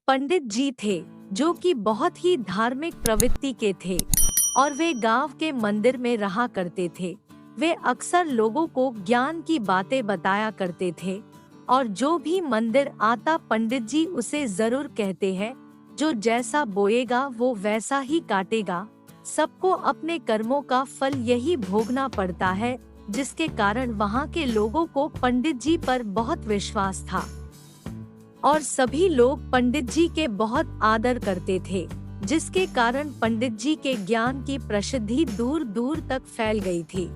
पंडित जी थे जो कि बहुत ही धार्मिक प्रवृत्ति के थे और वे गांव के मंदिर में रहा करते थे। वे अक्सर लोगों को ज्ञान की बातें बताया करते थे और जो भी मंदिर आता पंडित जी उसे जरूर कहते हैं, जो जैसा बोएगा वो वैसा ही काटेगा। सबको अपने कर्मों का फल यही भोगना पड़ता है, जिसके कारण वहाँ के लोगों को पंडित जी पर बहुत विश्वास था और सभी लोग पंडित जी के बहुत आदर करते थे, जिसके कारण पंडित जी के ज्ञान की प्रसिद्धि दूर दूर तक फैल गई थी।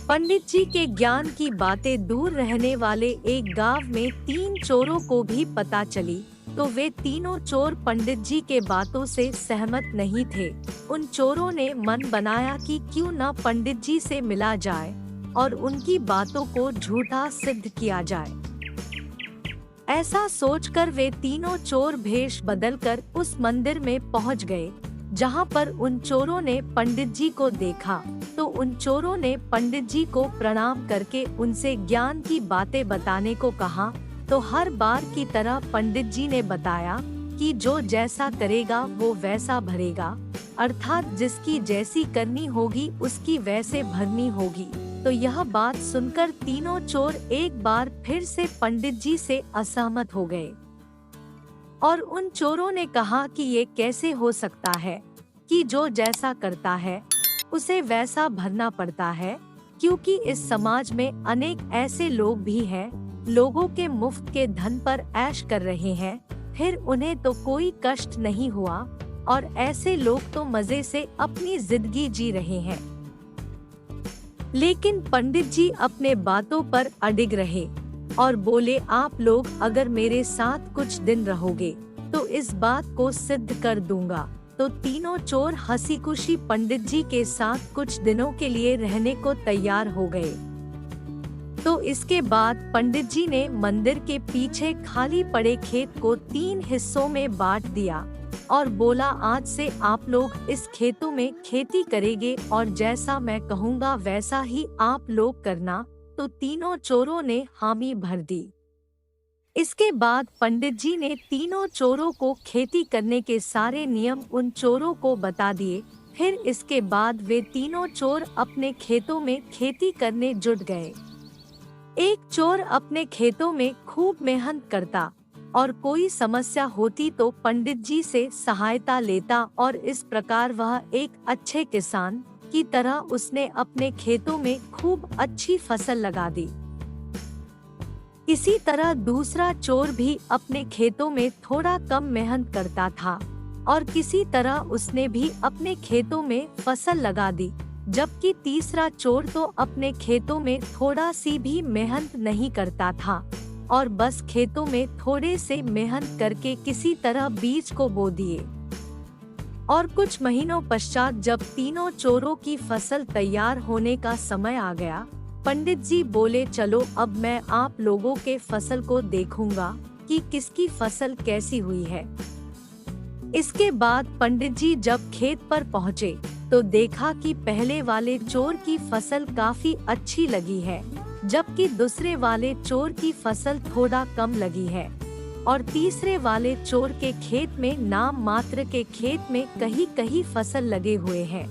पंडित जी के ज्ञान की बातें दूर रहने वाले एक गांव में 3 चोरों को भी पता चली, तो वे तीनों चोर पंडित जी के बातों से सहमत नहीं थे। उन चोरों ने मन बनाया कि क्यों न पंडित जी से मिला जाए और उनकी बातों को झूठा सिद्ध किया जाए। ऐसा सोचकर वे तीनों चोर भेष बदलकर उस मंदिर में पहुंच गए, जहां पर उन चोरों ने पंडित जी को देखा। तो उन चोरों ने पंडित जी को प्रणाम करके उनसे ज्ञान की बातें बताने को कहा। तो हर बार की तरह पंडित जी ने बताया कि जो जैसा करेगा वो वैसा भरेगा, अर्थात जिसकी जैसी करनी होगी उसकी वैसे भरनी होगी। तो यह बात सुनकर तीनों चोर एक बार फिर से पंडित जी से असहमत हो गए और उन चोरों ने कहा कि ये कैसे हो सकता है कि जो जैसा करता है उसे वैसा भरना पड़ता है, क्योंकि इस समाज में अनेक ऐसे लोग भी हैं, लोगों के मुफ्त के धन पर ऐश कर रहे हैं, फिर उन्हें तो कोई कष्ट नहीं हुआ और ऐसे लोग तो मजे से अपनी जिंदगी जी रहे हैं। लेकिन पंडित जी अपने बातों पर अडिग रहे और बोले, आप लोग अगर मेरे साथ कुछ दिन रहोगे तो इस बात को सिद्ध कर दूंगा। तो तीनों चोर हंसी खुशी पंडित जी के साथ कुछ दिनों के लिए रहने को तैयार हो गए। तो इसके बाद पंडित जी ने मंदिर के पीछे खाली पड़े खेत को 3 हिस्सों में बांट दिया और बोला, आज से आप लोग इस खेतों में खेती करेंगे और जैसा मैं कहूँगा वैसा ही आप लोग करना। तो तीनों चोरों ने हामी भर दी। इसके बाद पंडित जी ने तीनों चोरों को खेती करने के सारे नियम उन चोरों को बता दिए। फिर इसके बाद वे तीनों चोर अपने खेतों में खेती करने जुट गए। एक चोर अपने खेतों में खूब मेहनत करता और कोई समस्या होती तो पंडित जी से सहायता लेता और इस प्रकार वह एक अच्छे किसान की तरह उसने अपने खेतों में खूब अच्छी फसल लगा दी। इसी तरह दूसरा चोर भी अपने खेतों में थोड़ा कम मेहनत करता था और किसी तरह उसने भी अपने खेतों में फसल लगा दी, जबकि तीसरा चोर तो अपने खेतों में थोड़ा सी भी मेहनत नहीं करता था और बस खेतों में थोड़े से मेहनत करके किसी तरह बीज को बो दिए। और कुछ महीनों पश्चात जब तीनों चोरों की फसल तैयार होने का समय आ गया, पंडित जी बोले, चलो अब मैं आप लोगों के फसल को देखूंगा कि किसकी फसल कैसी हुई है। इसके बाद पंडित जी जब खेत पर पहुँचे तो देखा कि पहले वाले चोर की फसल काफी अच्छी लगी है, जबकि दूसरे वाले चोर की फसल थोड़ा कम लगी है और तीसरे वाले चोर के खेत में नाम मात्र के खेत में कहीं कहीं फसल लगे हुए हैं।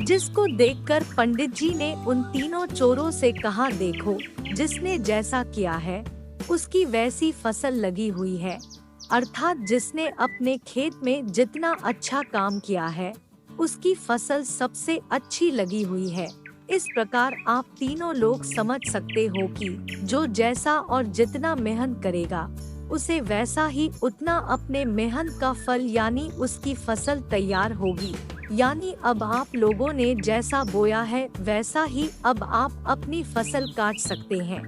जिसको देखकर पंडित जी ने उन तीनों चोरों से कहा, देखो जिसने जैसा किया है उसकी वैसी फसल लगी हुई है, अर्थात जिसने अपने खेत में जितना अच्छा काम किया है उसकी फसल सबसे अच्छी लगी हुई है। इस प्रकार आप तीनों लोग समझ सकते हो कि जो जैसा और जितना मेहनत करेगा उसे वैसा ही उतना अपने मेहनत का फल यानी उसकी फसल तैयार होगी। यानी अब आप लोगों ने जैसा बोया है वैसा ही अब आप अपनी फसल काट सकते हैं।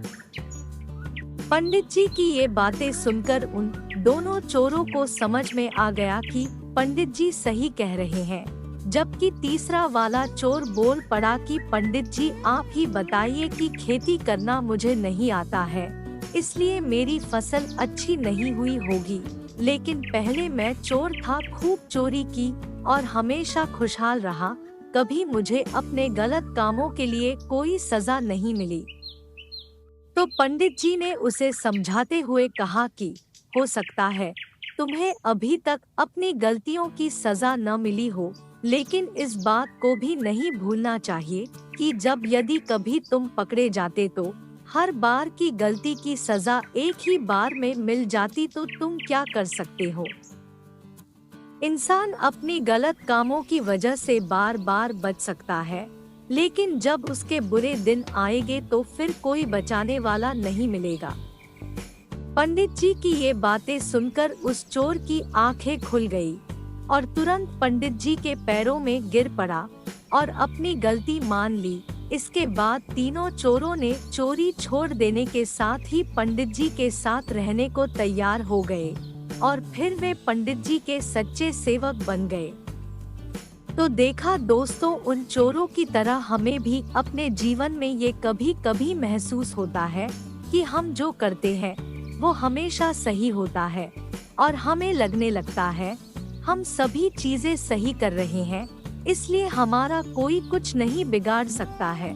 पंडित जी की ये बातें सुनकर उन दोनों चोरों को समझ में आ गया कि पंडित जी सही कह रहे हैं, जबकि तीसरा वाला चोर बोल पड़ा कि पंडित जी आप ही बताइए कि खेती करना मुझे नहीं आता है, इसलिए मेरी फसल अच्छी नहीं हुई होगी। लेकिन पहले मैं चोर था, खूब चोरी की और हमेशा खुशहाल रहा, कभी मुझे अपने गलत कामों के लिए कोई सजा नहीं मिली। तो पंडित जी ने उसे समझाते हुए कहा कि हो सकता है तुम्हें अभी तक अपनी गलतियों की सजा न मिली हो, लेकिन इस बात को भी नहीं भूलना चाहिए कि जब यदि कभी तुम पकड़े जाते तो हर बार की गलती की सजा एक ही बार में मिल जाती तो तुम क्या कर सकते हो। इंसान अपनी गलत कामों की वजह से बार बार बच सकता है, लेकिन जब उसके बुरे दिन आएंगे तो फिर कोई बचाने वाला नहीं मिलेगा। पंडित जी की ये बातें सुनकर उस चोर की आंखें खुल गई और तुरंत पंडित जी के पैरों में गिर पड़ा और अपनी गलती मान ली। इसके बाद तीनों चोरों ने चोरी छोड़ देने के साथ ही पंडित जी के साथ रहने को तैयार हो गए और फिर वे पंडित जी के सच्चे सेवक बन गए। तो देखा दोस्तों, उन चोरों की तरह हमें भी अपने जीवन में ये कभी कभी महसूस होता है कि हम जो करते हैं वो हमेशा सही होता है और हमें लगने लगता है हम सभी चीजें सही कर रहे हैं, इसलिए हमारा कोई कुछ नहीं बिगाड़ सकता है।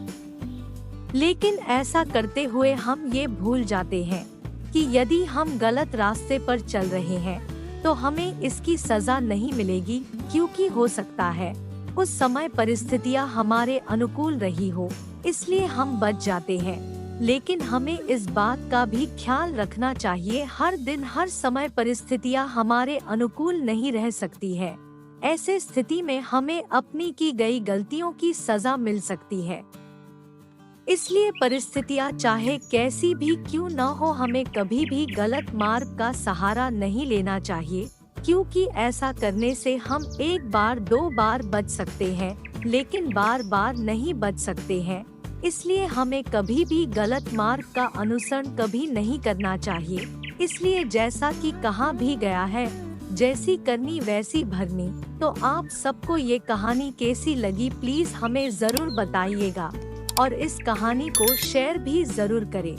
लेकिन ऐसा करते हुए हम ये भूल जाते हैं कि यदि हम गलत रास्ते पर चल रहे हैं तो हमें इसकी सजा नहीं मिलेगी, क्योंकि हो सकता है उस समय परिस्थितियां हमारे अनुकूल रही हो, इसलिए हम बच जाते हैं। लेकिन हमें इस बात का भी ख्याल रखना चाहिए हर दिन हर समय परिस्थितियां हमारे अनुकूल नहीं रह सकती है। ऐसे स्थिति में हमें अपनी की गई गलतियों की सजा मिल सकती है। इसलिए परिस्थितियां चाहे कैसी भी क्यों न हो, हमें कभी भी गलत मार्ग का सहारा नहीं लेना चाहिए, क्योंकि ऐसा करने से हम एक बार दो बार बच सकते हैं, लेकिन बार बार नहीं बच सकते हैं। इसलिए हमें कभी भी गलत मार्ग का अनुसरण कभी नहीं करना चाहिए। इसलिए जैसा कि कहा भी गया है, जैसी करनी वैसी भरनी। तो आप सबको ये कहानी कैसी लगी प्लीज हमें जरूर बताइएगा और इस कहानी को शेयर भी जरूर करें।